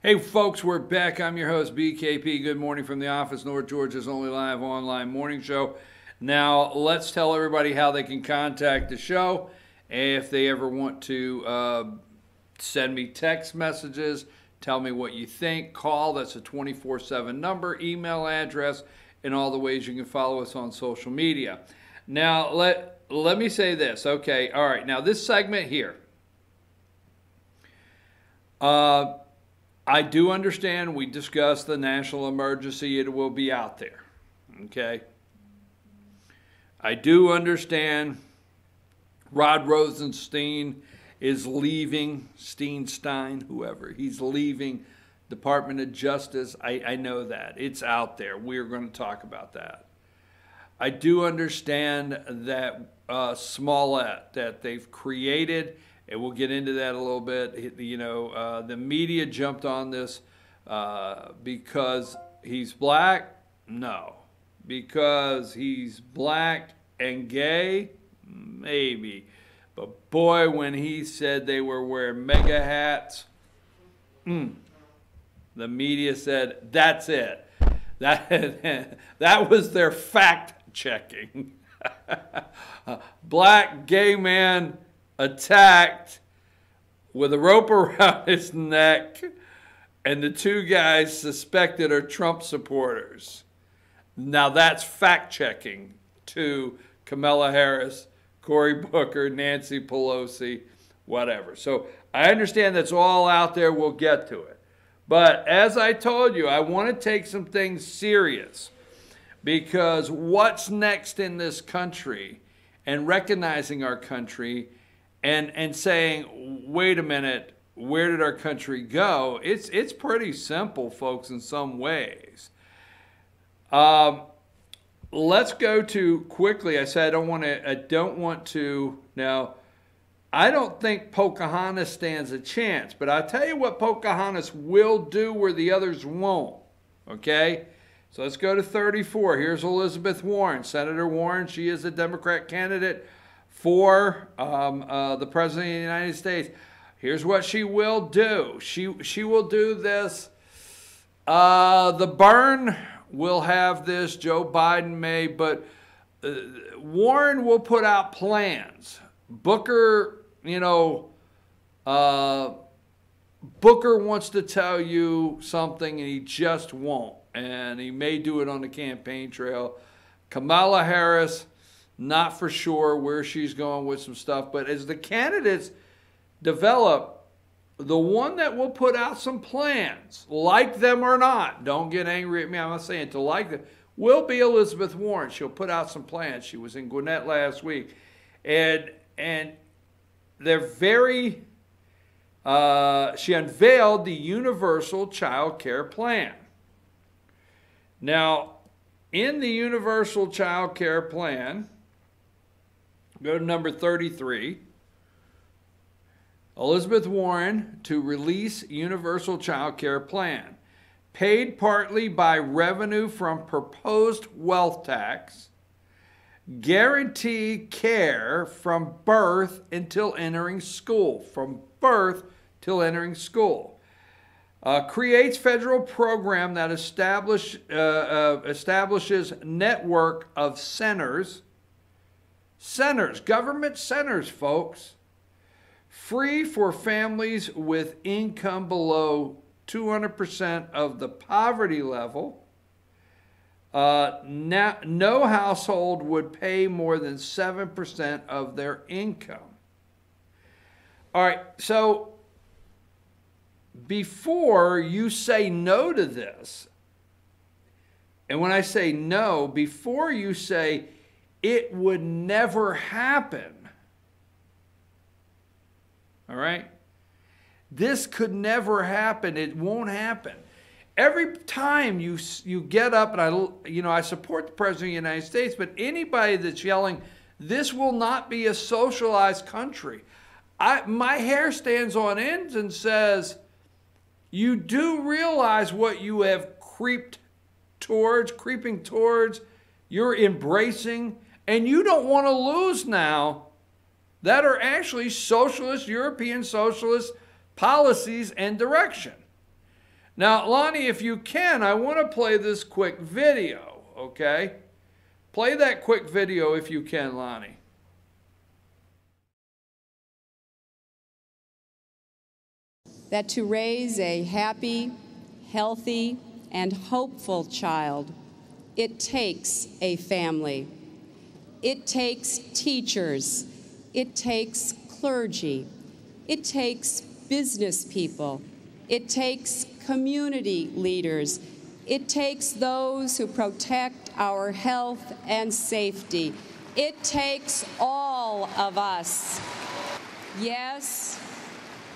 Hey folks, we're back. I'm your host, BKP. Good morning from the office, North Georgia's only live online morning show. Now, let's tell everybody how they can contact the show. If they ever want to send me text messages, tell me what you think, call. That's a 24/7 number, email address, and all the ways you can follow us on social media. Now, let me say this. Okay, all right. Now, this segment here. I do understand we discussed the national emergency. It will be out there, okay? I do understand Rod Rosenstein is leaving, Steinstein, whoever. He's leaving Department of Justice. I know that. It's out there. We're going to talk about that. I do understand that Smollett, that they've created, and we'll get into that a little bit. You know, the media jumped on this because he's black? No. Because he's black and gay? Maybe. But boy, when he said they were wearing mega hats, the media said, that's it. That was their fact checking. Black gay man attacked with a rope around his neck, and the two guys suspected are Trump supporters. Now that's fact-checking to Kamala Harris, Cory Booker, Nancy Pelosi, whatever. So I understand that's all out there. We'll get to it. But as I told you, I want to take some things serious, because what's next in this country and recognizing our country and saying, wait a minute, where did our country go? It's pretty simple, folks, in some ways. Let's go to quickly. I said I don't want to. Now, I don't think Pocahontas stands a chance, but I'll tell you what Pocahontas will do where the others won't. Okay? So let's go to 34. Here's Elizabeth Warren, Senator Warren. She is a Democrat candidate for the President of the United States. Here's what she will do. She will do this. The burn will have this. Joe Biden may, but Warren will put out plans. Booker, Booker wants to tell you something and he just won't. And he may do it on the campaign trail. Kamala Harris, not for sure where she's going with some stuff. But as the candidates develop, the one that will put out some plans, like them or not, don't get angry at me, I'm not saying to like them, will be Elizabeth Warren. She'll put out some plans. She was in Gwinnett last week. And they're very, she unveiled the universal child care plan. Now, in the universal child care plan, go to number 33. Elizabeth Warren to release universal child care plan, paid partly by revenue from proposed wealth tax, guarantee care from birth until entering school, creates federal program that establishes network of centers, government centers, folks, free for families with income below 200% of the poverty level. No household would pay more than 7% of their income. All right, so before you say no to this, and when I say no, before you say it would never happen, all right? This could never happen. It won't happen. Every time you get up, and I support the President of the United States, but anybody that's yelling, this will not be a socialized country, my hair stands on end and says, you do realize what you have creeping towards, you're embracing, and you don't want to lose now that are actually socialist, European socialist policies and direction. Now, Lonnie, if you can, I want to play this quick video, okay? Play that quick video if you can, Lonnie. That to raise a happy, healthy, and hopeful child, it takes a family. It takes teachers. It takes clergy. It takes business people. It takes community leaders. It takes those who protect our health and safety. It takes all of us. Yes,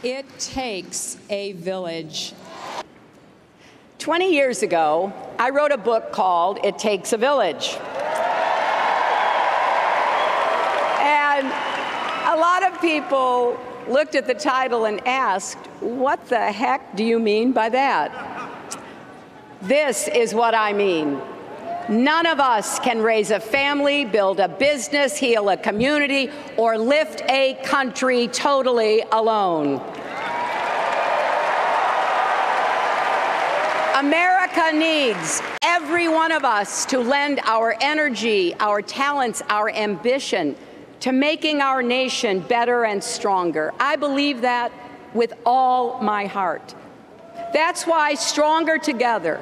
it takes a village. 20 years ago, I wrote a book called It Takes a Village. And a lot of people looked at the title and asked, what the heck do you mean by that? This is what I mean. None of us can raise a family, build a business, heal a community, or lift a country totally alone. America needs every one of us to lend our energy, our talents, our ambition to making our nation better and stronger. I believe that with all my heart. That's why Stronger Together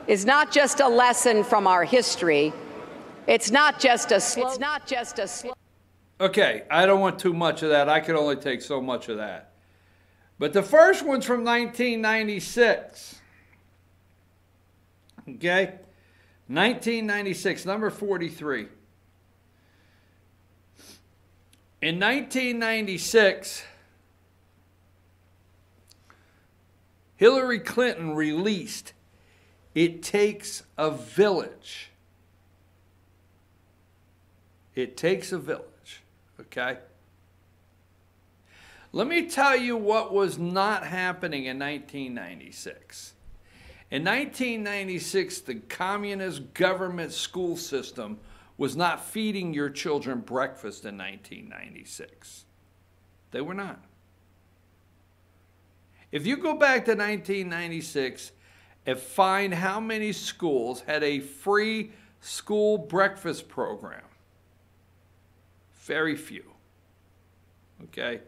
is not just a lesson from our history. It's not just a slogan. Okay, I don't want too much of that. I can only take so much of that. But the first one's from 1996. Okay? 1996, number 43. In 1996, Hillary Clinton released It Takes a Village. It takes a village, okay? Let me tell you what was not happening in 1996. In 1996, the communist government school system was not feeding your children breakfast in 1996. They were not. If you go back to 1996 and find how many schools had a free school breakfast program, very few. Okay?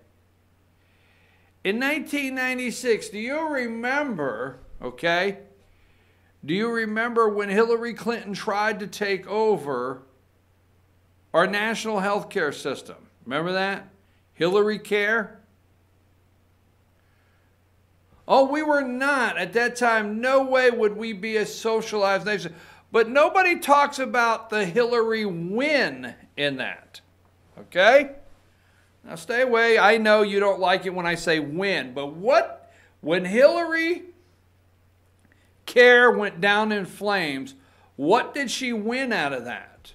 In 1996, do you remember, okay, do you remember when Hillary Clinton tried to take over our national health care system? Remember that? Hillary Care? Oh, we were not. At that time, no way would we be a socialized nation. But nobody talks about the Hillary win in that. Okay? Now stay away. I know you don't like it when I say win. But when Hillary Care went down in flames, what did she win out of that?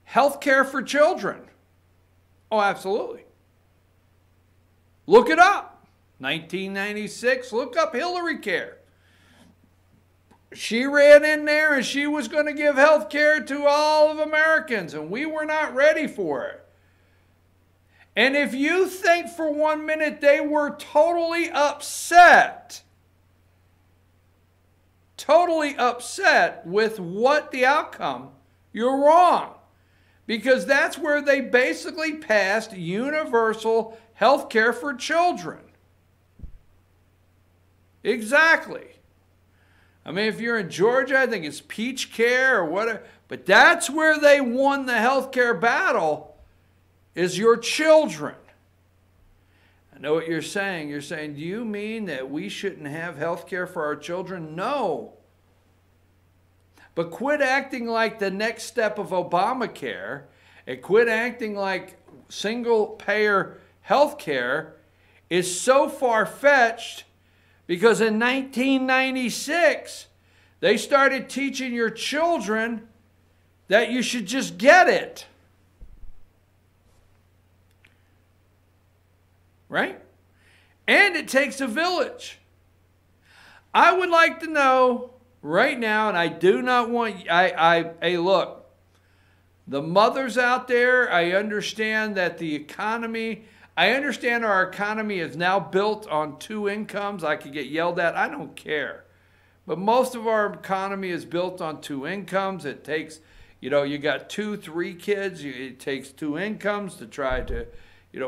Health care for children. Oh, absolutely. Look it up. 1996, look up Hillary Care. She ran in there and she was going to give health care to all of Americans, and we were not ready for it. And if you think for 1 minute they were totally upset with what the outcome, you're wrong. Because that's where they basically passed universal health care for children. Exactly. I mean, if you're in Georgia, I think it's Peach Care or whatever. But that's where they won the health care battle, is your children. I know what you're saying. You're saying, do you mean that we shouldn't have health care for our children? No. But quit acting like the next step of Obamacare and quit acting like single-payer health care is so far-fetched, because in 1996, they started teaching your children that you should just get it. Right? And it takes a village. I would like to know right now, and I do not want, hey, look, the mothers out there, I understand that the economy, I understand our economy is now built on 2 incomes. I could get yelled at. I don't care. But most of our economy is built on 2 incomes. It takes, you got 2, 3 kids. It takes 2 incomes to try to,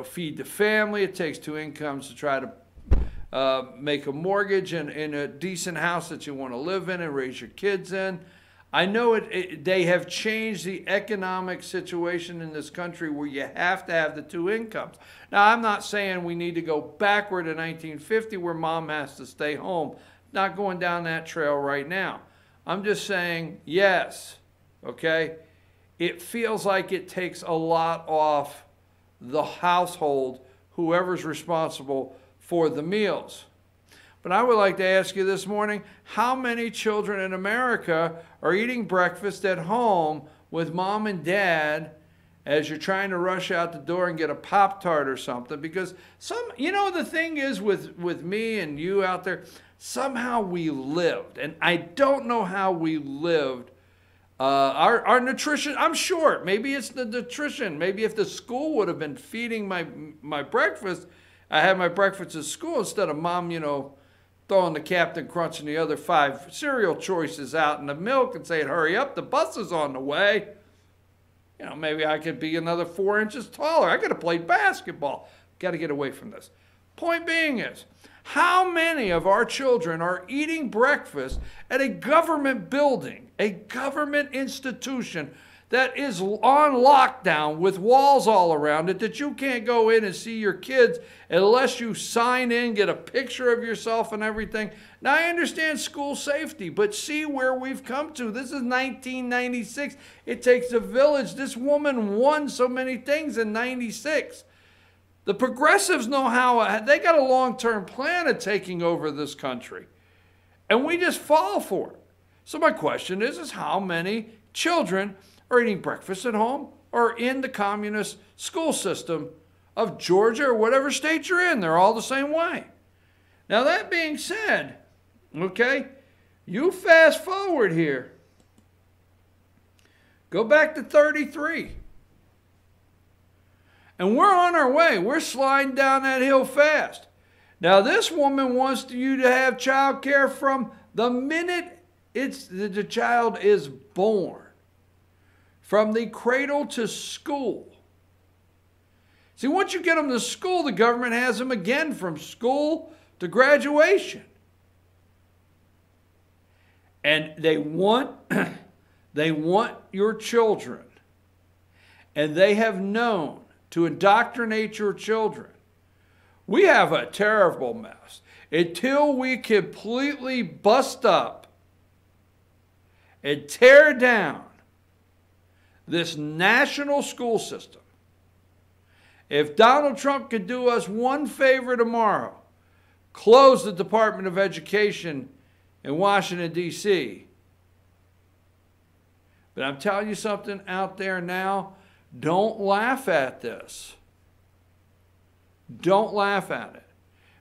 feed the family. It takes 2 incomes to try to make a mortgage in a decent house that you want to live in and raise your kids in. I know they have changed the economic situation in this country where you have to have the 2 incomes. Now, I'm not saying we need to go backward to 1950 where mom has to stay home. Not going down that trail right now. I'm just saying, yes, okay? It feels like it takes a lot off the household, whoever's responsible for the meals. But I would like to ask you this morning, how many children in America are eating breakfast at home with mom and dad as you're trying to rush out the door and get a Pop-Tart or something? Because the thing is with me and you out there, somehow we lived. And I don't know how we lived. Our nutrition, I'm sure, maybe it's the nutrition. Maybe if the school would have been feeding my breakfast, I had my breakfast at school instead of mom, throwing the Captain Crunch and the other 5 cereal choices out in the milk and saying, hurry up, the bus is on the way. Maybe I could be another 4 inches taller. I could have played basketball. Got to get away from this. Point being is, how many of our children are eating breakfast at a government building, a government institution that is on lockdown with walls all around it that you can't go in and see your kids unless you sign in, get a picture of yourself and everything? Now, I understand school safety, but see where we've come to. This is 1996. It takes a village. This woman won so many things in 96. The progressives know how. They got a long-term plan of taking over this country. And we just fall for it. So my question is how many children are eating breakfast at home or in the communist school system of Georgia or whatever state you're in? They're all the same way. Now, that being said, okay, you fast forward here. Go back to 33. And we're on our way. We're sliding down that hill fast. Now, this woman wants you to have child care from the minute the child is born. From the cradle to school. See, once you get them to school, the government has them again from school to graduation. And they want your children. And they have known to indoctrinate your children. We have a terrible mess. Until we completely bust up and tear down this national school system. If Donald Trump could do us one favor tomorrow, close the Department of Education in Washington, D.C. But I'm telling you something out there now, don't laugh at this. Don't laugh at it.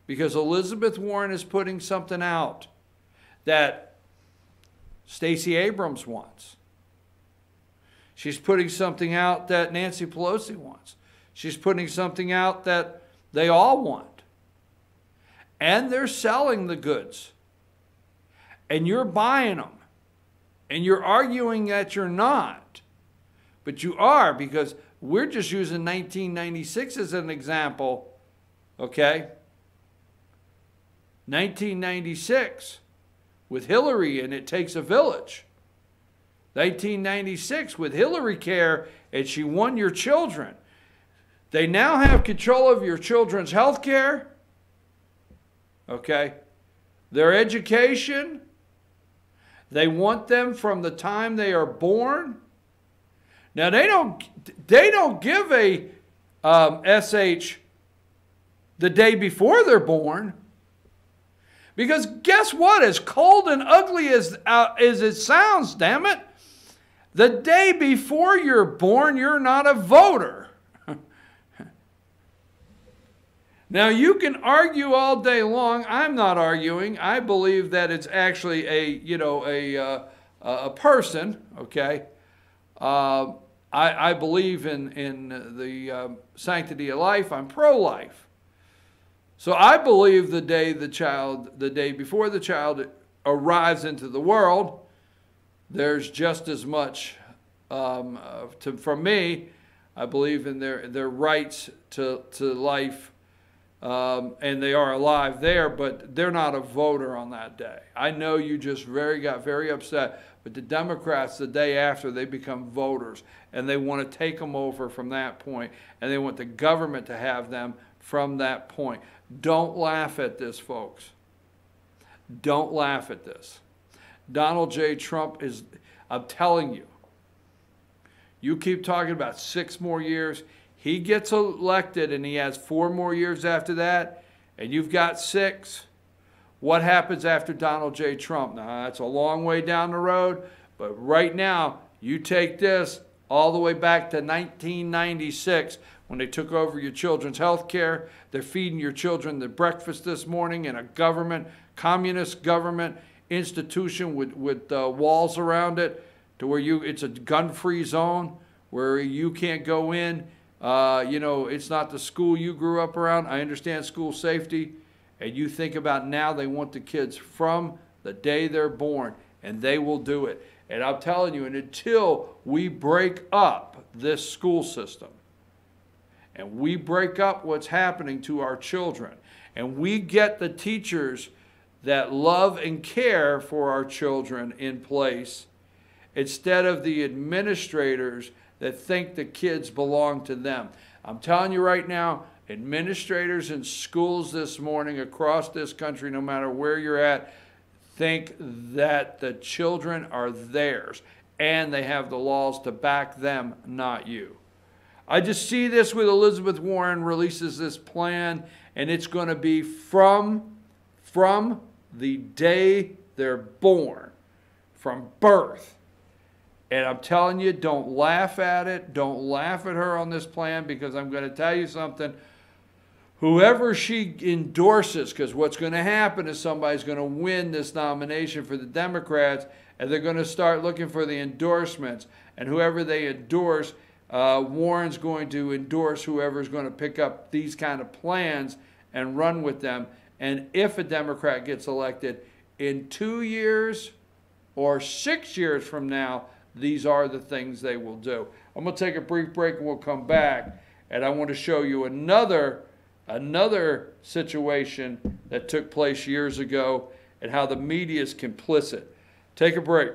Because Elizabeth Warren is putting something out that Stacey Abrams wants. She's putting something out that Nancy Pelosi wants. She's putting something out that they all want. And they're selling the goods. And you're buying them. And you're arguing that you're not. But you are, because we're just using 1996 as an example. Okay? 1996 with Hillary and It Takes a Village. 1996 with Hillary Care and she won your children. They now have control of your children's health care. Okay? Their education. They want them from the time they are born. Now they don't give a SH the day before they're born. Because guess what? As cold and ugly as it sounds, damn it, the day before you're born, you're not a voter. Now, you can argue all day long. I'm not arguing. I believe that it's actually a person, okay? I believe in the sanctity of life. I'm pro-life. So I believe the day before the child arrives into the world, there's just as much, for me, I believe in their rights to life, and they are alive there, but they're not a voter on that day. I know you just got very upset, but the Democrats, the day after, they become voters, and they want to take them over from that point, and they want the government to have them from that point. Don't laugh at this, folks. Don't laugh at this. Donald J. Trump is, I'm telling you, you keep talking about 6 more years. He gets elected and he has 4 more years after that, and you've got 6. What happens after Donald J. Trump? Now, that's a long way down the road, but right now, you take this all the way back to 1996 when they took over your children's health care. They're feeding your children the breakfast this morning in a government, communist government institution with walls around it, to where it's a gun-free zone where you can't go in. You know, it's not the school you grew up around. I understand school safety. And you think about now they want the kids from the day they're born, and they will do it. And I'm telling you, and until we break up this school system, and we break up what's happening to our children, and we get the teachers that love and care for our children in place, instead of the administrators that think the kids belong to them. I'm telling you right now, administrators in schools this morning across this country, no matter where you're at, think that the children are theirs, and they have the laws to back them, not you. I just see this with Elizabeth Warren releases this plan, and it's going to be from the day they're born, from birth. And I'm telling you, don't laugh at it. Don't laugh at her on this plan, because I'm going to tell you something. Whoever she endorses, because what's going to happen is somebody's going to win this nomination for the Democrats, and they're going to start looking for the endorsements. And whoever they endorse, Warren's going to endorse whoever's going to pick up these kind of plans and run with them. And if a Democrat gets elected, in 2 years or 6 years from now, these are the things they will do. I'm going to take a brief break and we'll come back. And I want to show you another situation that took place years ago and how the media is complicit. Take a break.